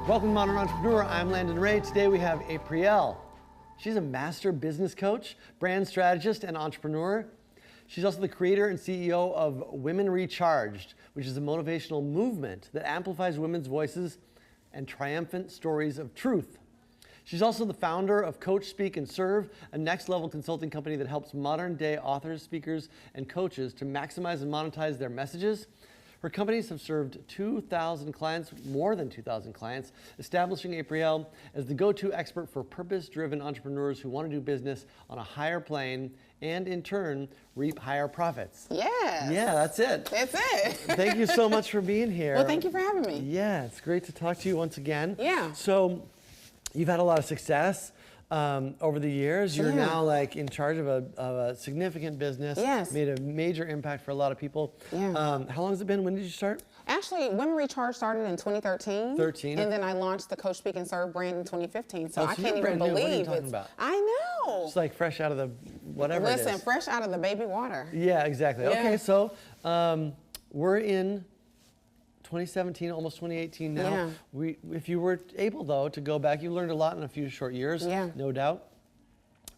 Welcome to Modern Entrepreneur. I'm Landon Ray. Today we have Aprille. She's a master business coach, brand strategist, and entrepreneur. She's also the creator and CEO of Women Recharged, which is a motivational movement that amplifies women's voices and triumphant stories of truth. She's also the founder of Coach, Speak, and Serve, a next-level consulting company that helps modern-day authors, speakers, and coaches to maximize and monetize their messages. Her companies have served 2,000 clients, more than 2,000 clients, establishing Aprille as the go-to expert for purpose-driven entrepreneurs who want to do business on a higher plane and, in turn, reap higher profits. Yes. Yeah, that's it. That's it. Thank you so much for being here. Well, thank you for having me. Yeah, it's great to talk to you once again. Yeah. So, you've had a lot of success over the years. You're now like in charge of a significant business. Yes. Made a major impact for a lot of people. Yeah. How long has it been? When did you start? Actually, Women Recharged started in 2013. 13. And then I launched the Coach, Speak, and Serve brand in 2015. So I so can't you're even brand new. What are you believe talking it's. about? I know. It's like fresh out of the whatever it is. Listen, fresh out of the baby water. Yeah, exactly. Yeah. Okay, so we're in 2017, almost 2018 now. Yeah. If you were able, though, to go back, you learned a lot in a few short years, Yeah. no doubt.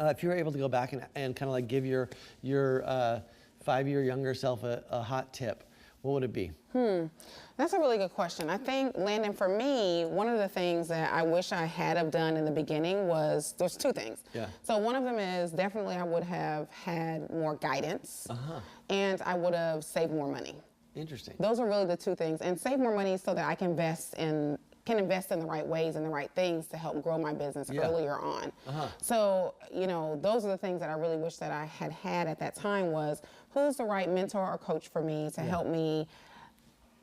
If you were able to go back and kind of like give your 5-year younger self a hot tip, what would it be? That's a really good question. I think, Landon, for me, one of the things that I wish I had have done in the beginning was, there's two things. Yeah. So one of them is definitely I would have had more guidance, and I would have saved more money. Interesting. Those are really the two things. And save more money so that I can invest in the right ways and the right things to help grow my business earlier on. So, you know, those are the things that I really wish that I had at that time was, who's the right mentor or coach for me to help me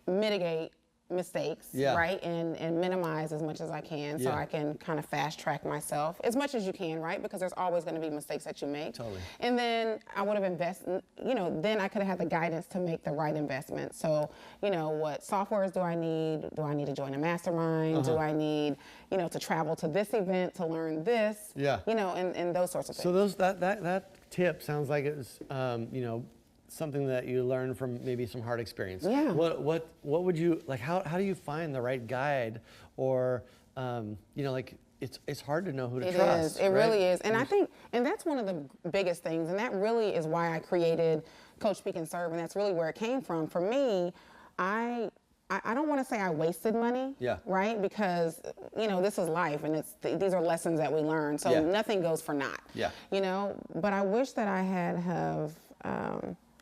mitigate mistakes, right? And minimize as much as I can so I can kind of fast track myself as much as you can, right? Because there's always going to be mistakes that you make. Totally. And then I would have invested, you know, then I could have had the guidance to make the right investment. So, you know, what softwares do I need? Do I need to join a mastermind? Do I need, you know, to travel to this event to learn this? Yeah. You know, and those sorts of things. So that tip sounds like it's you know, something that you learned from maybe some hard experience. Yeah. What would you like? How do you find the right guide, or you know, like it's hard to know who to trust. It really is, and I think, and that's one of the biggest things, and that really is why I created Coach, Speak, and Serve, and that's really where it came from. For me, I don't want to say I wasted money, right? Because, you know, this is life, and these are lessons that we learn, so nothing goes for naught. You know, but I wish that I have.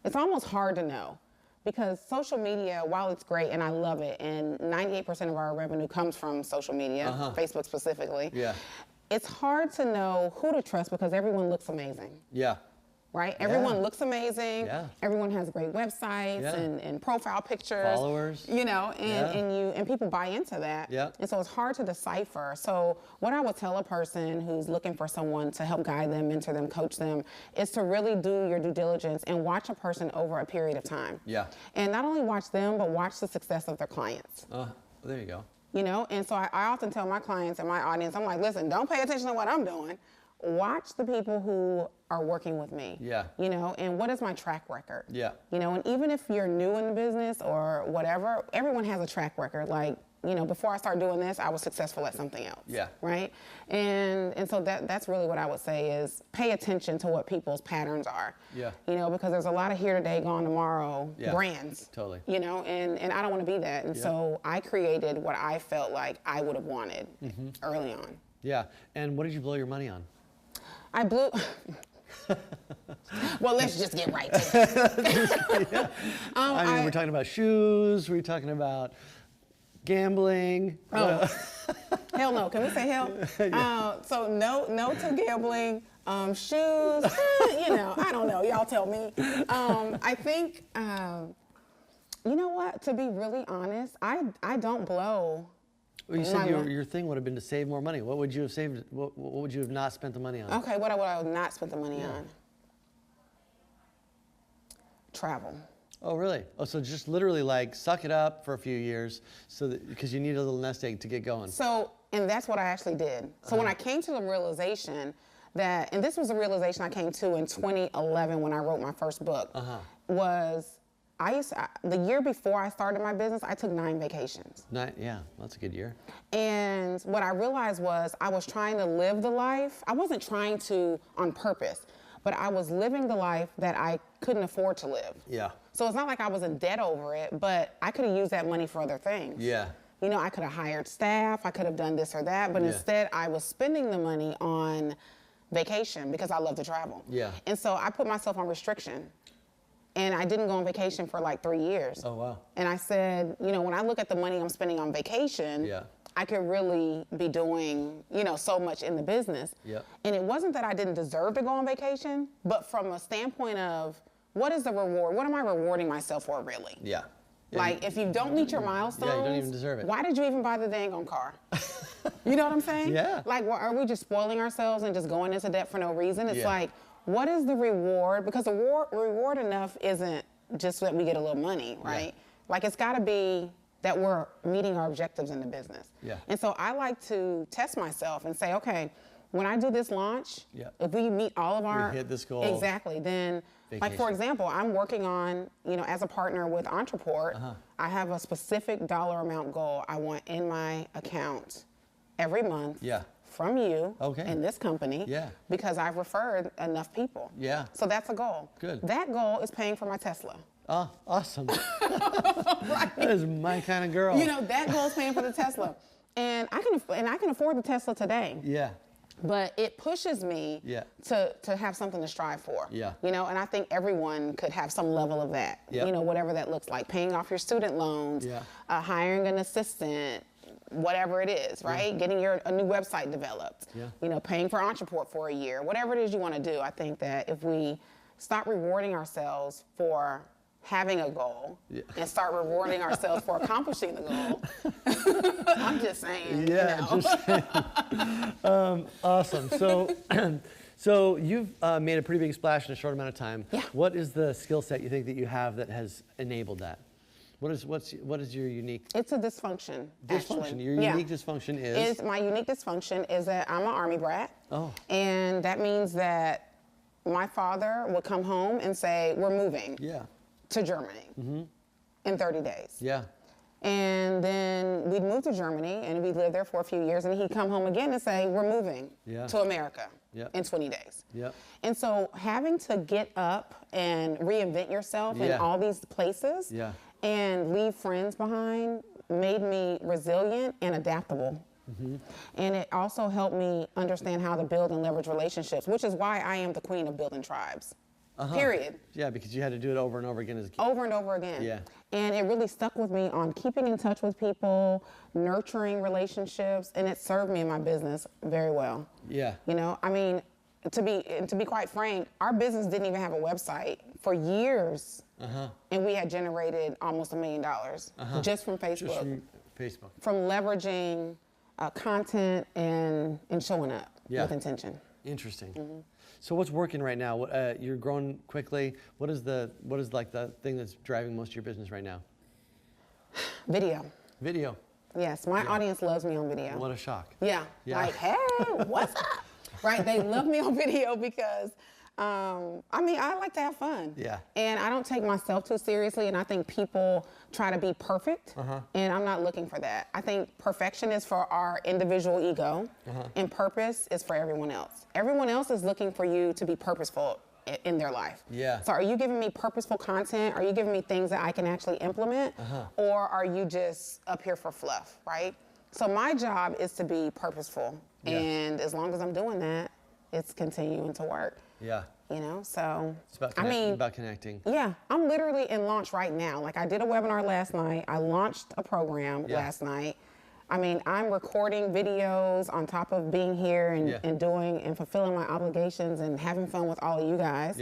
It's almost hard to know, because social media, while it's great and I love it, and 98% of our revenue comes from social media, Facebook specifically, it's hard to know who to trust because everyone looks amazing. Right? Everyone looks amazing. Everyone has great websites and profile pictures. Followers. You know, and people buy into that. And so it's hard to decipher. So what I would tell a person who's looking for someone to help guide them, mentor them, coach them, is to really do your due diligence and watch a person over a period of time. And not only watch them, but watch the success of their clients. There you go. You know, and so I often tell my clients and my audience, I'm like, listen, don't pay attention to what I'm doing. Watch the people who are working with me. You know, and what is my track record? You know, and even if you're new in the business or whatever, everyone has a track record. Like, you know, before I started doing this, I was successful at something else. Right? And so that's really what I would say is pay attention to what people's patterns are. You know, because there's a lot of here today, gone tomorrow brands. Totally. You know, and I don't want to be that. And so I created what I felt like I would have wanted early on. And what did you blow your money on? I blew. Well, let's just get right to it. I mean, we're talking about shoes. We're talking about gambling. Hell no. Can we say hell? So no to gambling. Shoes. You know, I don't know. Y'all tell me. I think. You know what? To be really honest, I don't blow. Well, you said your thing would have been to save more money. What would you have saved? What would you have not spent the money on? Okay, what would I have not spent the money on? Travel. Oh, really? Oh, so just literally like suck it up for a few years, because you need a little nest egg to get going. So, and that's what I actually did. So when I came to the realization that, and this was a realization I came to in 2011 when I wrote my first book, was the year before I started my business, I took 9 vacations. Yeah, that's a good year. And what I realized was I was trying to live the life. I wasn't trying to on purpose, but I was living the life that I couldn't afford to live. Yeah. So it's not like I was in debt over it, but I could have used that money for other things. Yeah. You know, I could have hired staff, I could have done this or that, but instead I was spending the money on vacation because I love to travel. Yeah. And so I put myself on restriction. And I didn't go on vacation for like 3 years. Oh, wow. And I said, you know, when I look at the money I'm spending on vacation, I could really be doing, you know, so much in the business. And it wasn't that I didn't deserve to go on vacation, but from a standpoint of what is the reward? What am I rewarding myself for really? Like, if you don't meet your milestones, you don't even deserve it. Why did you even buy the dang on car? You know what I'm saying? Like, are we just spoiling ourselves and just going into debt for no reason? It's like, what is the reward? Because the reward enough isn't just that we get a little money, right? Like, it's got to be that we're meeting our objectives in the business. And so I like to test myself and say, okay, when I do this launch, if we meet all of our... We hit this goal. Exactly. Then, like, for example, I'm working on, you know, as a partner with Ontraport, I have a specific dollar amount goal I want in my account every month. From you in this company because I've referred enough people. So that's a goal. Good. That goal is paying for my Tesla. Oh, awesome. That is my kind of girl. You know, that goal is paying for the Tesla. And I can afford the Tesla today. But it pushes me to have something to strive for. You know, and I think everyone could have some level of that. You know, whatever that looks like. Paying off your student loans, hiring an assistant, whatever it is, right? Getting a new website developed, you know, paying for Ontraport for a year, whatever it is you want to do. I think that if we stop rewarding ourselves for having a goal and start rewarding ourselves for accomplishing the goal, I'm just saying. You know. Just saying. Awesome. So, so you've made a pretty big splash in a short amount of time. What is the skill set you think that you have that has enabled that? What is your unique? It's a dysfunction. Dysfunction. Actually. Your unique dysfunction is? My unique dysfunction is that I'm an Army brat. And that means that my father would come home and say, we're moving to Germany in 30 days. And then we'd move to Germany and we'd live there for a few years and he'd come home again and say, we're moving to America in 20 days. And so having to get up and reinvent yourself in all these places and leave friends behind made me resilient and adaptable. And it also helped me understand how to build and leverage relationships, which is why I am the queen of building tribes. Period. Because you had to do it over and over again as a kid. Over and over again. And it really stuck with me on keeping in touch with people, nurturing relationships, and it served me in my business very well. You know, I mean, to be quite frank, our business didn't even have a website for years. And we had generated almost $1 million just from Facebook. Just from Facebook. From leveraging content and showing up with intention. Interesting. So what's working right now? You're growing quickly. What is like the thing that's driving most of your business right now? Video. Video. Yes, my audience loves me on video. What a shock. Like, hey, what's up? Right, they love me on video because I mean, I like to have fun. And I don't take myself too seriously, and I think people try to be perfect, and I'm not looking for that. I think perfection is for our individual ego, and purpose is for everyone else. Everyone else is looking for you to be purposeful in their life. So are you giving me purposeful content? Are you giving me things that I can actually implement? Or are you just up here for fluff, right? So my job is to be purposeful, and as long as I'm doing that, it's continuing to work. You know, so it's about about connecting. I'm literally in launch right now. Like, I did a webinar last night. I launched a program last night. I mean, I'm recording videos on top of being here and doing and fulfilling my obligations and having fun with all of you guys.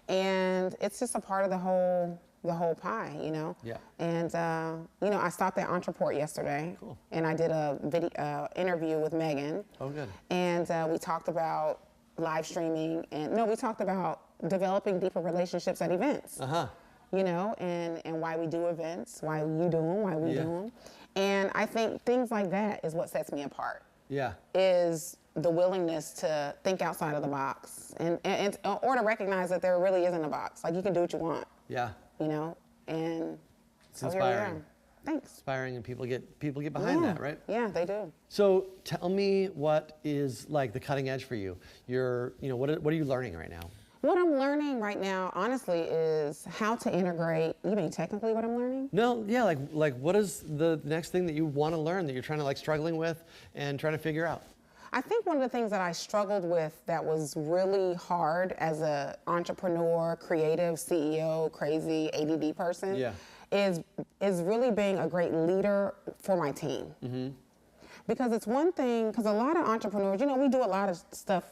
And it's just a part of the whole pie, you know. And you know, I stopped at Ontraport yesterday, and I did a video interview with Megan. And we talked about live streaming, and we talked about developing deeper relationships at events. You know, and why we do events, why you do them, why we do them. And I think things like that is what sets me apart. Is the willingness to think outside of the box and or to recognize that there really isn't a box. Like, you can do what you want. You know, And it's inspiring. Thanks. Inspiring, and people get behind that, right? Yeah, they do. So tell me, what is like the cutting edge for you? What are you learning right now? What I'm learning right now, honestly, is how to integrate. You mean technically what I'm learning? No, yeah, like what is the next thing that you want to learn, that you're trying to struggling with and trying to figure out? I think one of the things that I struggled with that was really hard as an entrepreneur, creative, CEO, crazy ADD person is really being a great leader for my team. Mm-hmm. Because it's one thing, because a lot of entrepreneurs, we do a lot of stuff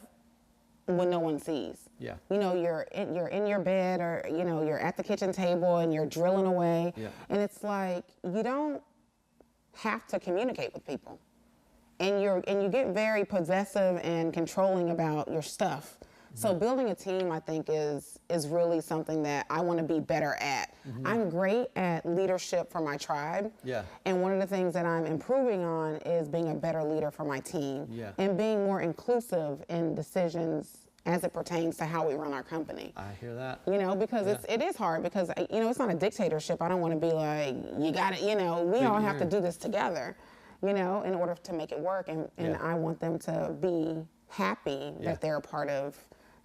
when no one sees. Yeah. You're in your bed, or you're at the kitchen table and you're drilling away. Yeah. And it's like you don't have to communicate with people. And you get very possessive and controlling about your stuff. Mm-hmm. So building a team, I think, is really something that I want to be better at. Mm-hmm. I'm great at leadership for my tribe. Yeah. And one of the things that I'm improving on is being a better leader for my team. Yeah. And being more inclusive in decisions as it pertains to how we run our company. I hear that. Because it is hard, because it's not a dictatorship. I don't want to be like, you got it. We all have to do this together. In order to make it work, and I want them to be happy that they're a part of,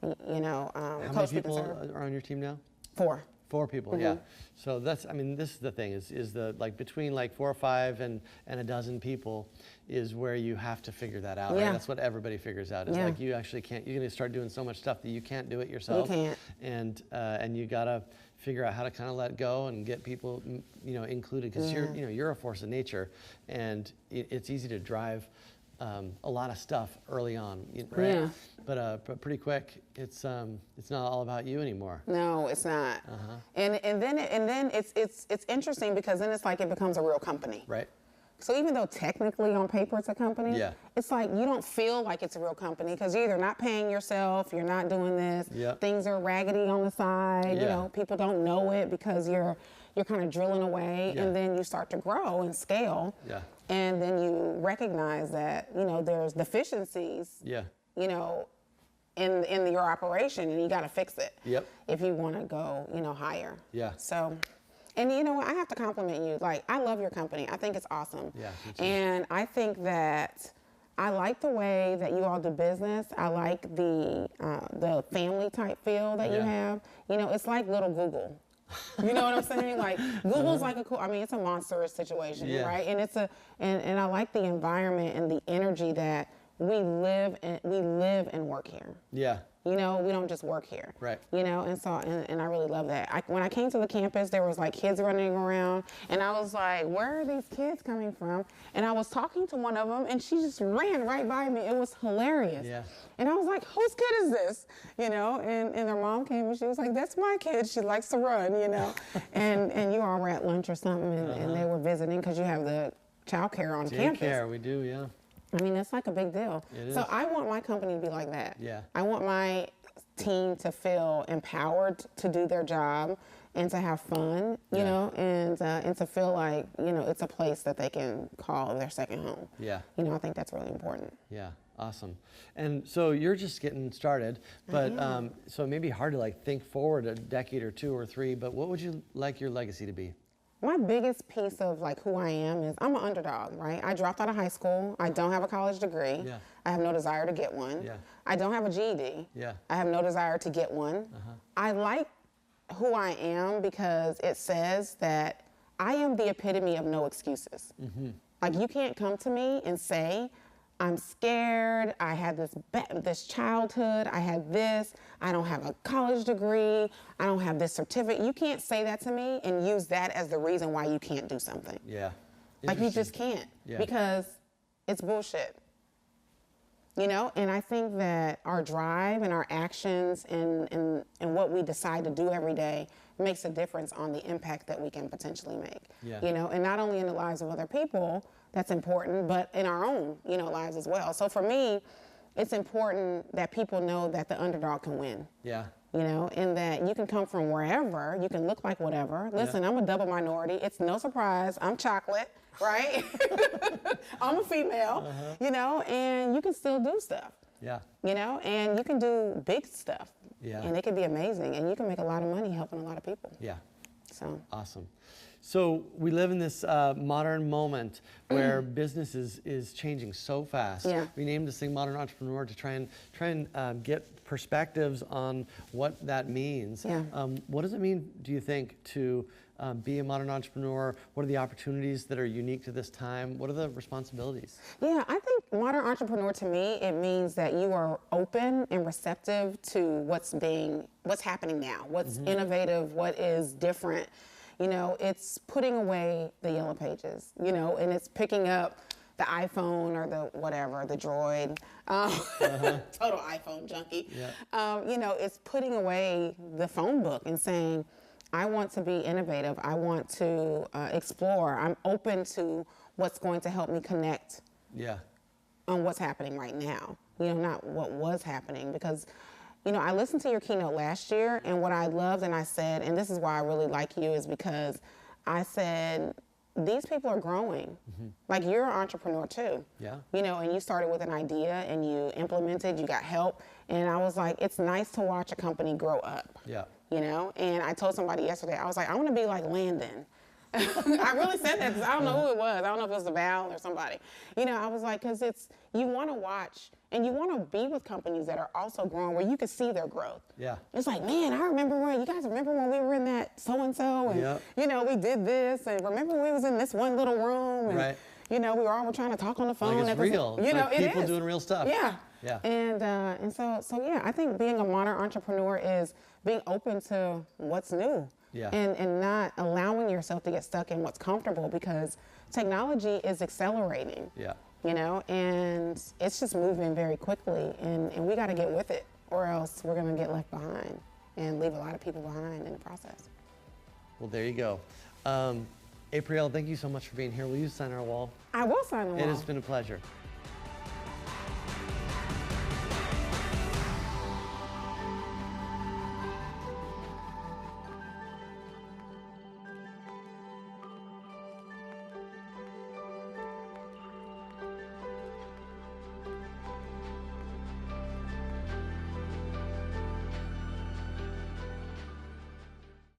How many people are on your team now? 4. 4 people, mm-hmm. Yeah. So this is the thing, is the between 4 or 5 and a dozen people is where you have to figure that out. Yeah. Right? That's what everybody figures out. It's you actually can't. You're going to start doing so much stuff that you can't do it yourself. You can't. And you gotta figure out how to kind of let go and get people, included, because you're a force of nature, and it's easy to drive a lot of stuff early on, right? Yeah. But pretty quick, it's not all about you anymore. No, it's not. Uh-huh. And then it's interesting, because then it's like it becomes a real company. Right. So even though technically on paper it's a company, it's like you don't feel like it's a real company, because you're either not paying yourself, you're not doing this, things are raggedy on the side, people don't know it because you're kind of drilling away, and then you start to grow and scale, and then you recognize that, there's deficiencies, in your operation, and you got to fix it if you want to go, higher. Yeah. So. And I have to compliment you. I love your company. I think it's awesome. Yeah, me too. And I think that I like the way that you all do business. I like the family type feel that you have. It's like little Google. You know what I'm saying? Google's it's a monstrous situation, right? And and I like the environment and the energy that we live and work here. Yeah. We don't just work here. Right. And so, and I really love that. When I came to the campus, there was kids running around, and I was like, where are these kids coming from? And I was talking to one of them, and she just ran right by me. It was hilarious. Yeah. And I was like, whose kid is this? And their mom came, and she was like, that's my kid. She likes to run, and you all were at lunch or something, and they were visiting, because you have the child care on campus. Daycare, we do, yeah. That's a big deal. So I want my company to be like that. Yeah. I want my team to feel empowered to do their job and to have fun, you know, and to feel like, it's a place that they can call their second home. Yeah. I think that's really important. Yeah. Awesome. And so you're just getting started, but so it may be hard to think forward a decade or 2 or 3, but what would you like your legacy to be? My biggest piece of who I am is I'm an underdog, right? I dropped out of high school. I don't have a college degree. Yeah. I have no desire to get one. Yeah. I don't have a GED. Yeah. I have no desire to get one. Uh-huh. I like who I am because it says that I am the epitome of no excuses. Mm-hmm. You can't come to me and say, I'm scared, I had this childhood, I had this, I don't have a college degree, I don't have this certificate. You can't say that to me and use that as the reason why you can't do something. Yeah. You just can't, because it's bullshit. And I think that our drive and our actions and what we decide to do every day makes a difference on the impact that we can potentially make. Yeah. And not only in the lives of other people, that's important, but in our own, lives as well. So for me, it's important that people know that the underdog can win. Yeah. And that you can come from wherever, you can look like whatever. Listen, I'm a double minority. It's no surprise. I'm chocolate, right? I'm a female, and you can still do stuff. Yeah. And you can do big stuff. Yeah. And it can be amazing, and you can make a lot of money helping a lot of people. Yeah. So awesome. So we live in this modern moment where business is changing so fast. Yeah. We named this thing Modern Entrepreneur to try and get perspectives on what that means. Yeah. What does it mean, do you think, to be a modern entrepreneur? What are the opportunities that are unique to this time? What are the responsibilities? Yeah, I think modern entrepreneur, to me, it means that you are open and receptive to what's happening now, what's innovative, what is different. You know, it's putting away the yellow pages, you know, and it's picking up the iPhone or the whatever, the Droid, total iPhone junkie. Yeah. You know, it's putting away the phone book and saying, I want to be innovative. I want to explore. I'm open to what's going to help me connect on what's happening right now, you know, not what was happening. Because, you know, I listened to your keynote last year, and what I loved and I said, and this is why I really like you, is because I said, these people are growing. Like, you're an entrepreneur too. Yeah. You know, and you started with an idea and you implemented, you got help. And I was like, it's nice to watch a company grow up. Yeah. You know, and I told somebody yesterday, I was like, I want to be like Landon. I really said that because I don't know who it was. I don't know if it was the Val or somebody. You know, I was like, because you want to watch and you want to be with companies that are also growing where you can see their growth. Yeah. It's like, man, you guys remember when we were in that so-and-so and, you know, we did this, and remember when we was in this one little room and, you know, we were all trying to talk on the phone. Like, it's real. You know, like people doing real stuff. Yeah. Yeah. And so yeah, I think being a modern entrepreneur is being open to what's new. Yeah. And not allowing yourself to get stuck in what's comfortable, because technology is accelerating. Yeah. You know, and it's just moving very quickly, and we got to get with it, or else we're going to get left behind and leave a lot of people behind in the process. Well, there you go. Aprille, thank you so much for being here. Will you sign our wall? I will sign the wall. It has been a pleasure.